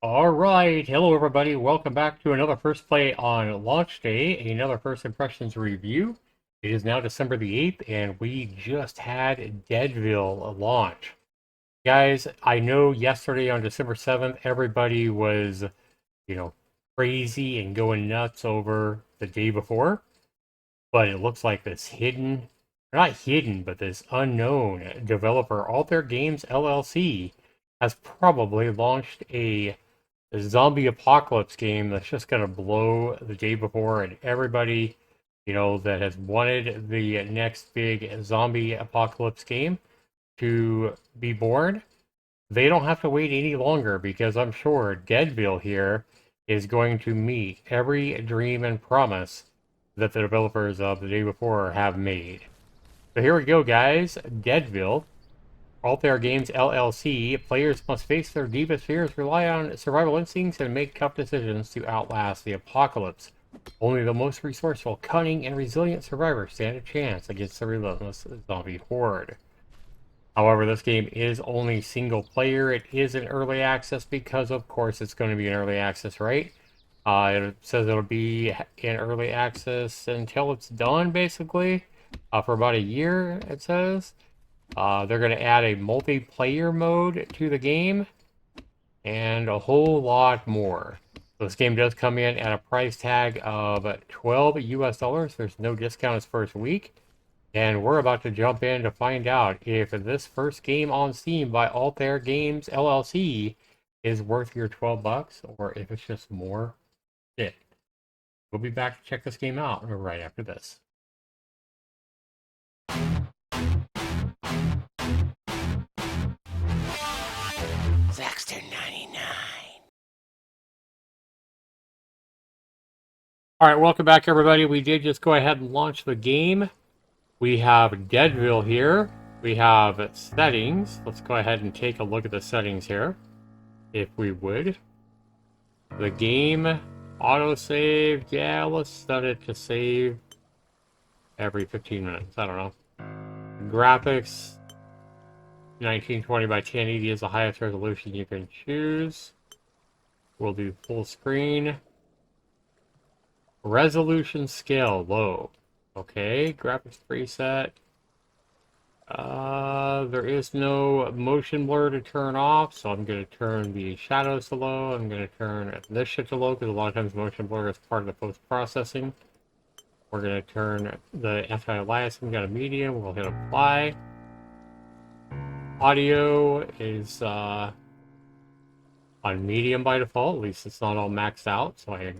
All right, hello everybody. Welcome back to another First Play on launch day, another First Impressions review. It is now December the 8th, and we just had Deadville launch. Guys, I know yesterday on December 7th, everybody was, you know, crazy and going nuts over the day before, but it looks like this hidden, not hidden, but this unknown developer, Altair Games LLC, has probably launched a zombie apocalypse game that's just going to blow the day before, and everybody, that has wanted the next big zombie apocalypse game to be born, they don't have to wait any longer because I'm sure Deadville here is going to meet every dream and promise that the developers of the day before have made. So here we go, guys. Deadville. Altair Games LLC, players must face their deepest fears, rely on survival instincts, and make tough decisions to outlast the apocalypse. Only the most resourceful, cunning, and resilient survivors stand a chance against the relentless zombie horde. However, this game is only single player. It is in early access because, of course, it's going to be in early access, right? It says it'll be in early access until it's done, basically, for about a year, it says. They're going to add a multiplayer mode to the game and a whole lot more. So this game does come in at a price tag of 12 US dollars. There's no discount its first week. And we're about to jump in to find out if this first game on Steam by Altair Games LLC is worth your 12 bucks or if it's just more shit. We'll be back to check this game out right after this. Zaxter 99. All right, welcome back, everybody. We did just go ahead and launch the game. We have Deadville here. We have settings. Let's go ahead and take a look at the settings here, if we would. The game, autosave. Yeah, let's set it to save every 15 minutes. I don't know. Graphics, 1920 by 1080 is the highest resolution you can choose. We'll do full screen. Resolution scale, low. Okay, graphics preset. There is no motion blur to turn off, so I'm going to turn the shadows to low. I'm going to turn this shit to low, because a lot of times motion blur is part of the post-processing. We're going to turn the anti-aliasing down to medium. We'll hit apply. Audio is on medium by default. At least it's not all maxed out, so I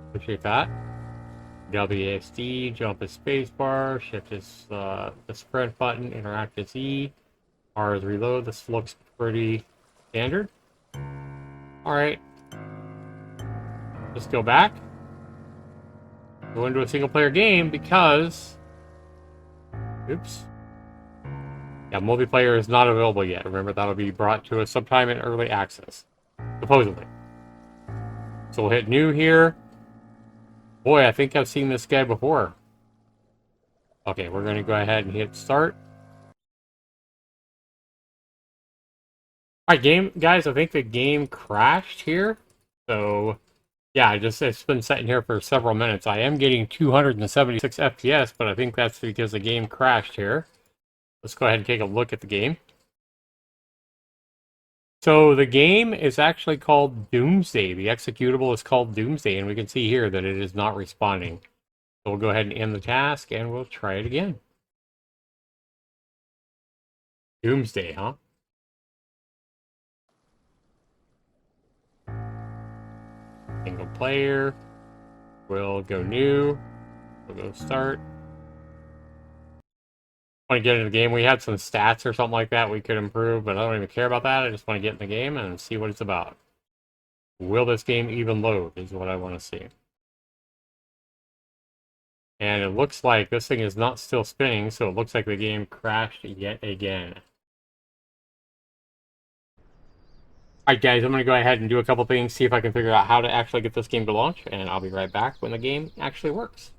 appreciate that. WASD, jump is spacebar, shift is the sprint button, interact is E, R is reload. This looks pretty standard. Alright. Let's go back. Go into a single player game because... Oops. Yeah, multiplayer is not available yet. Remember, that'll be brought to us sometime in early access. Supposedly. So we'll hit new here. Boy, I think I've seen this guy before. Okay, we're going to go ahead and hit start. Alright, game, guys, I think the game crashed here. So, yeah, it's been sitting here for several minutes. I am getting 276 FPS, but I think that's because the game crashed here. Let's go ahead and take a look at the game. So the game is actually called Doomsday. The executable is called Doomsday, and we can see here that it is not responding. So we'll go ahead and end the task, and we'll try it again. Doomsday, huh? Single player. We'll go new. We'll go start. Want to get into the game. We had some stats or something like that we could improve, but I don't even care about that. I just want to get in the game and see what it's about. Will this game even load is what I want to see. And it looks like this thing is not still spinning, so it looks like the game crashed yet again. Alright guys, I'm going to go ahead and do a couple things, see if I can figure out how to actually get this game to launch, and I'll be right back when the game actually works.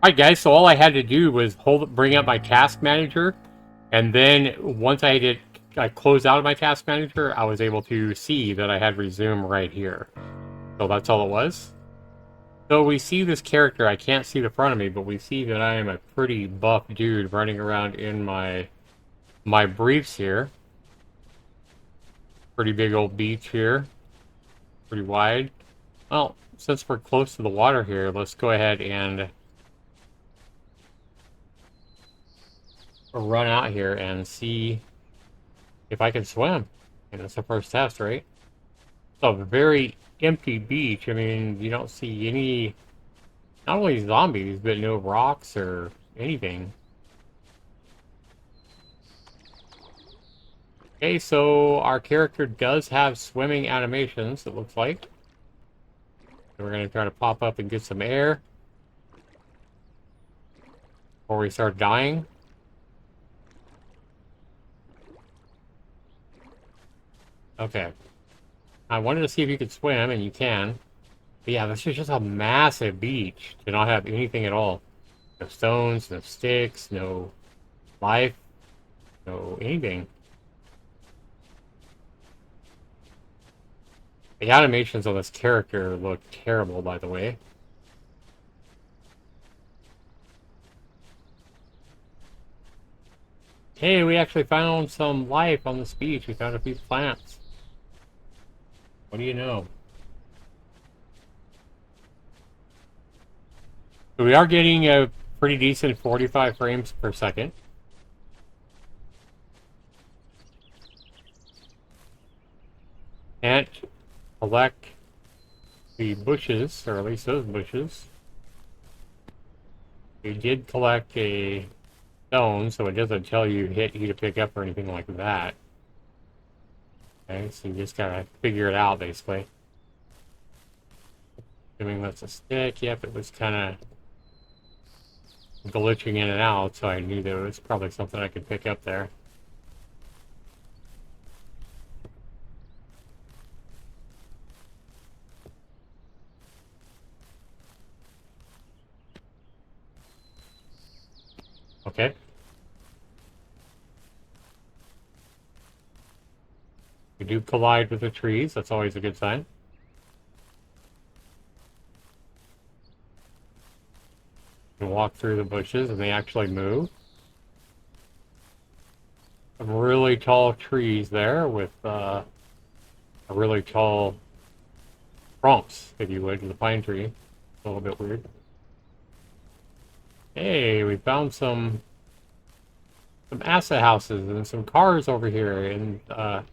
Alright guys, so all I had to do was bring up my task manager, and then once I closed out of my task manager, I was able to see that I had resume right here. So that's all it was. So we see this character, I can't see the front of me, but we see that I am a pretty buff dude running around in my briefs here. Pretty big old beach here. Pretty wide. Well, since we're close to the water here, let's go ahead and run out here and see if I can swim. And it's the first test, right? It's a very empty beach. I mean, you don't see any, not only zombies, but no rocks or anything. Okay, so our character does have swimming animations, it looks like. So we're going to try to pop up and get some air before we start dying. Okay. I wanted to see if you could swim, and you can. But yeah, this is just a massive beach to not have anything at all. No stones, no sticks, no life, no anything. The animations on this character look terrible, by the way. Hey, we actually found some life on this beach. We found a few plants. What do you know? So we are getting a pretty decent 45 frames per second. Can't collect the bushes, or at least those bushes. We did collect a stone, so it doesn't tell you hit E to pick up or anything like that. Okay, so you just gotta figure it out, basically. Assuming that's a stick. Yep, it was kind of glitching in and out, so I knew there was probably something I could pick up there. Okay. We do collide with the trees. That's always a good sign. You can walk through the bushes and they actually move. Some really tall trees there with a really tall trunks, if you would, the pine tree. A little bit weird. Hey, we found some asset houses and some cars over here, and the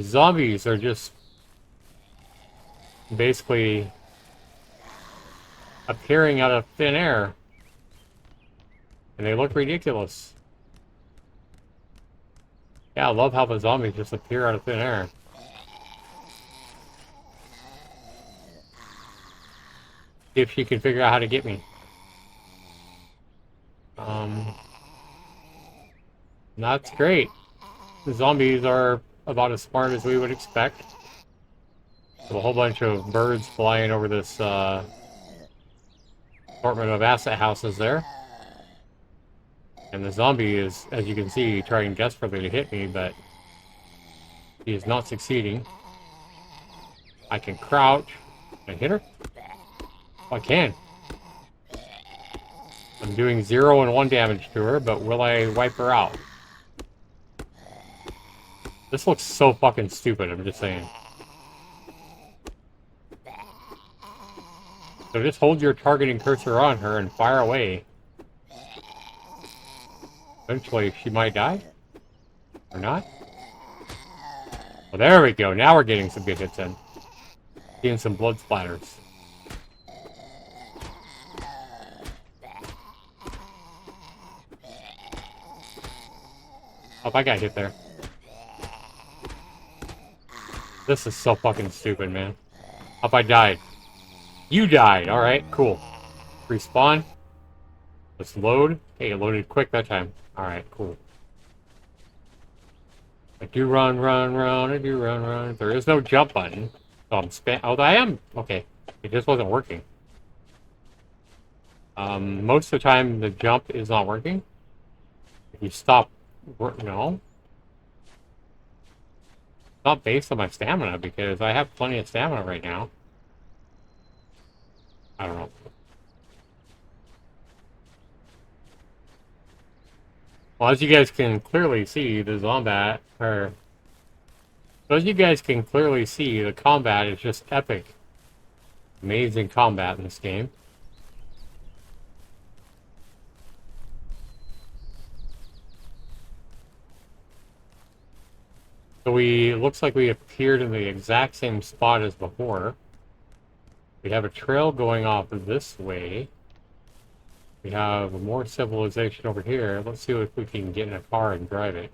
zombies are just basically appearing out of thin air, and they look ridiculous. Yeah, I love how the zombies just appear out of thin air. See if she can figure out how to get me. That's great. The zombies are about as smart as we would expect. So a whole bunch of birds flying over this assortment of asset houses there. And the zombie is, as you can see, trying desperately to hit me, but he is not succeeding. I can crouch. Can I hit her? Oh, I can. I'm doing 0 and 1 damage to her, but will I wipe her out? This looks so fucking stupid, I'm just saying. So just hold your targeting cursor on her and fire away. Eventually she might die. Or not. Well, there we go. Now we're getting some good hits in. Getting some blood splatters. Oh, I got hit there. This is so fucking stupid, man. Hope I died. You died. Alright, cool. Respawn. Let's load. Hey, it loaded quick that time. Alright, cool. I do run, I do run. There is no jump button. So I'm oh, I am. Okay. It just wasn't working. Most of the time, the jump is not working. If you stop, no, not based on my stamina because I have plenty of stamina right now. I don't know. Well, as you guys can clearly see, the combat, as you guys can clearly see, the combat is just epic. Amazing combat in this game. So looks like we appeared in the exact same spot as before. We have a trail going off this way. We have more civilization over here. Let's see if we can get in a car and drive it.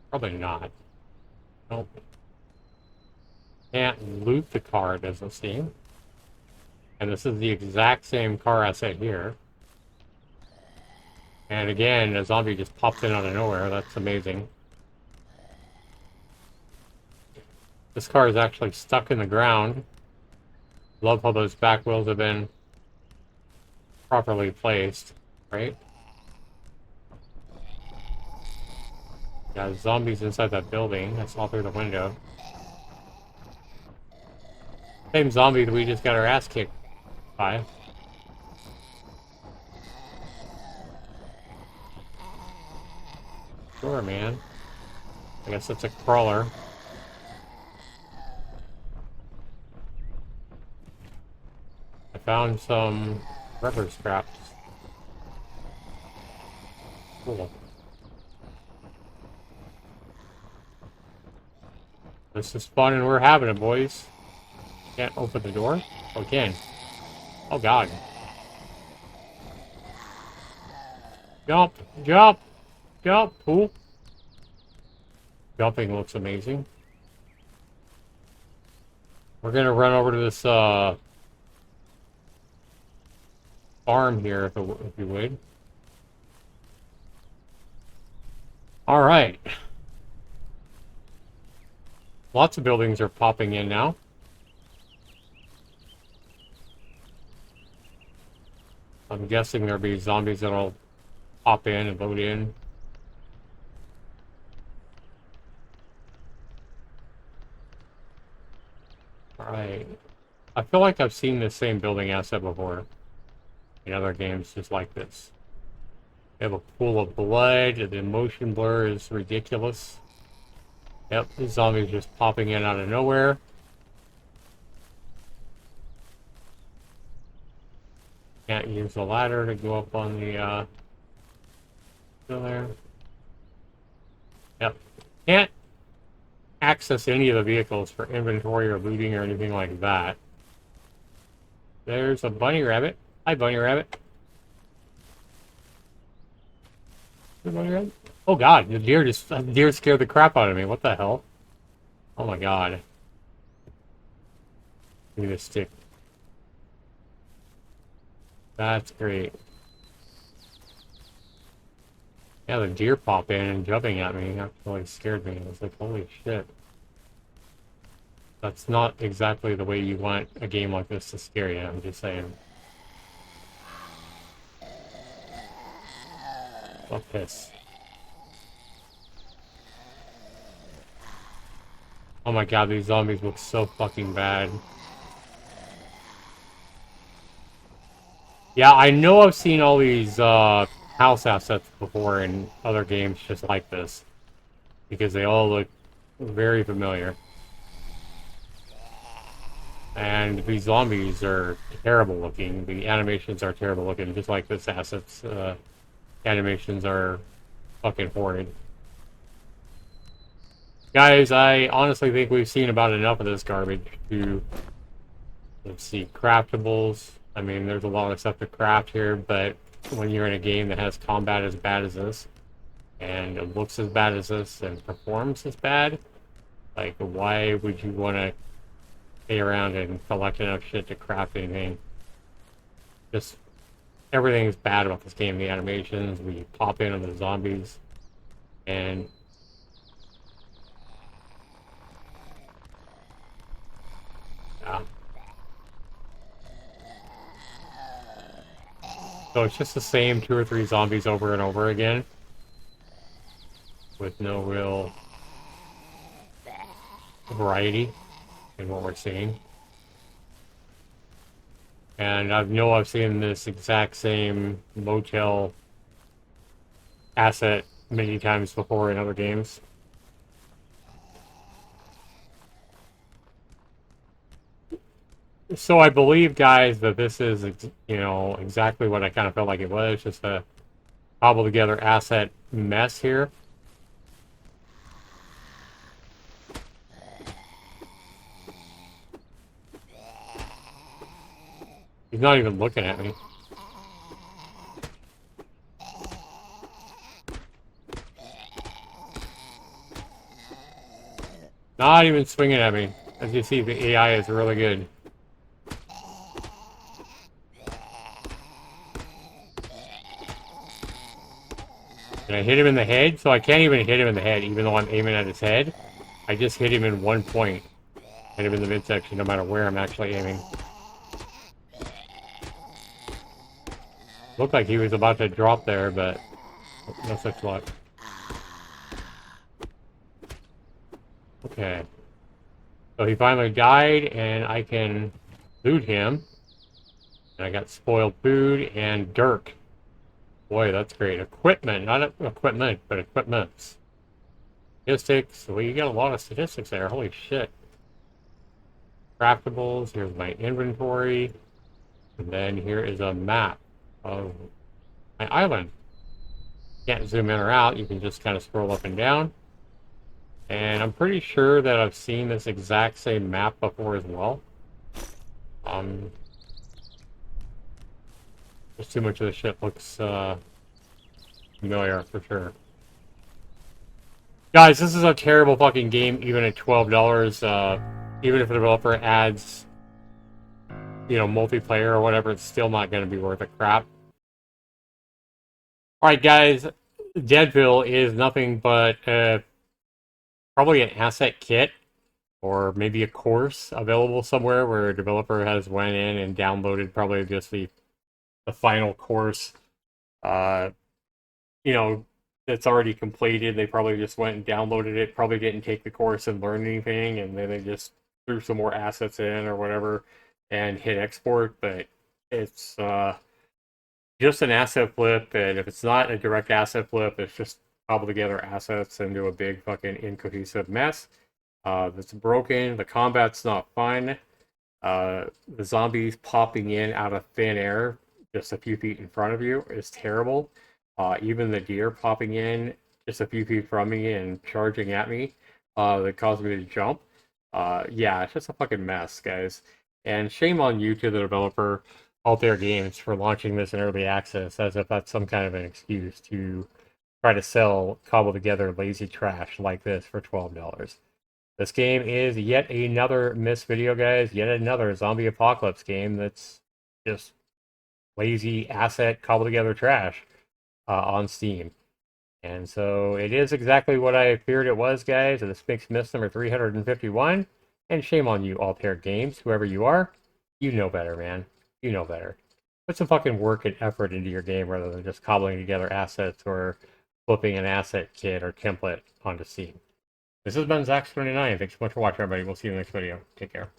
Probably not. Nope. Can't loot the car, it doesn't seem. And this is the exact same car asset here. And again, a zombie just popped in out of nowhere. That's amazing. This car is actually stuck in the ground. Love how those back wheels have been properly placed, right? Got zombies inside that building. I saw through the window. Same zombie that we just got our ass kicked by. Sure, man. I guess it's a crawler. I found some rubber scraps. Cool. This is fun and we're having it, boys. Can't open the door? Oh, we can. Oh, God. Jump! Jump! Jump! Cool. Jumping looks amazing. We're gonna run over to this, farm here, if you would. Alright. Lots of buildings are popping in now. I'm guessing there'll be zombies that'll pop in and load in. Alright. I feel like I've seen this same building asset before in other games just like this. We have a pool of blood, the motion blur is ridiculous. Yep, the zombies just popping in out of nowhere. Can't use the ladder to go up on the, still there. Yep. Can't access any of the vehicles for inventory or looting or anything like that. There's a bunny rabbit. Hi, bunny rabbit. Hey, bunny rabbit. Oh God, the deer scared the crap out of me. What the hell? Oh my God. Give me this stick. That's great. Yeah, the deer pop in and jumping at me. That really scared me. I was like, holy shit. That's not exactly the way you want a game like this to scare you, I'm just saying. Fuck this. Oh my God, these zombies look so fucking bad. Yeah, I know I've seen all these house assets before in other games just like this. Because they all look very familiar. And these zombies are terrible looking. The animations are terrible looking, just like this asset's animations are fucking horrid. Guys, I honestly think we've seen about enough of this garbage to, let's see, craftables. I mean, there's a lot of stuff to craft here, but when you're in a game that has combat as bad as this, and it looks as bad as this, and performs as bad, like, why would you want to stay around and collect enough shit to craft anything? Just, everything's bad about this game. The animations, we pop in on the zombies, and yeah. So it's just the same 2 or 3 zombies over and over again, with no real variety in what we're seeing. And I know I've seen this exact same motel asset many times before in other games. So I believe, guys, that this is, you know, exactly what I kind of felt like it was, just a cobble together asset mess here. He's not even looking at me. Not even swinging at me. As you see, the AI is really good. And I hit him in the head, so I can't even hit him in the head, even though I'm aiming at his head. I just hit him in one point. Hit him in the midsection, no matter where I'm actually aiming. Looked like he was about to drop there, but no such luck. Okay. So he finally died, and I can loot him. And I got spoiled food and dirt. Boy, that's great. Equipment, not equipment, but equipments. Statistics. Well, you got a lot of statistics there. Holy shit. Craftables. Here's my inventory. And then here is a map of my island. Can't zoom in or out. You can just kind of scroll up and down. And I'm pretty sure that I've seen this exact same map before as well. Just too much of the shit looks familiar for sure. Guys, this is a terrible fucking game, even at $12. Even if the developer adds, you know, multiplayer or whatever, it's still not going to be worth a crap. Alright, guys, Deadville is nothing but probably an asset kit or maybe a course available somewhere where a developer has went in and downloaded probably just the final course, you know, that's already completed. They probably just went and downloaded it, probably didn't take the course and learn anything, and then they just threw some more assets in or whatever and hit export. But it's just an asset flip, and if it's not a direct asset flip, it's just cobble together assets into a big fucking incohesive mess. That's broken. The combat's not fun. The zombies popping in out of thin air just a few feet in front of you is terrible. Even the deer popping in just a few feet from me and charging at me that caused me to jump. Yeah, it's just a fucking mess, guys. And shame on you to the developer, Altair Games, for launching this in early access as if that's some kind of an excuse to try to sell cobbled together lazy trash like this for $12. This game is yet another M.I.S.S video, guys. Yet another zombie apocalypse game that's just lazy asset cobbled together trash on Steam. And so it is exactly what I feared it was, guys. This makes M.I.S.S number 351. And shame on you, Altair Games, whoever you are. You know better, man. You know better. Put some fucking work and effort into your game rather than just cobbling together assets or flipping an asset kit or template onto Steam. This has been Zax29. Thanks so much for watching, everybody. We'll see you in the next video. Take care.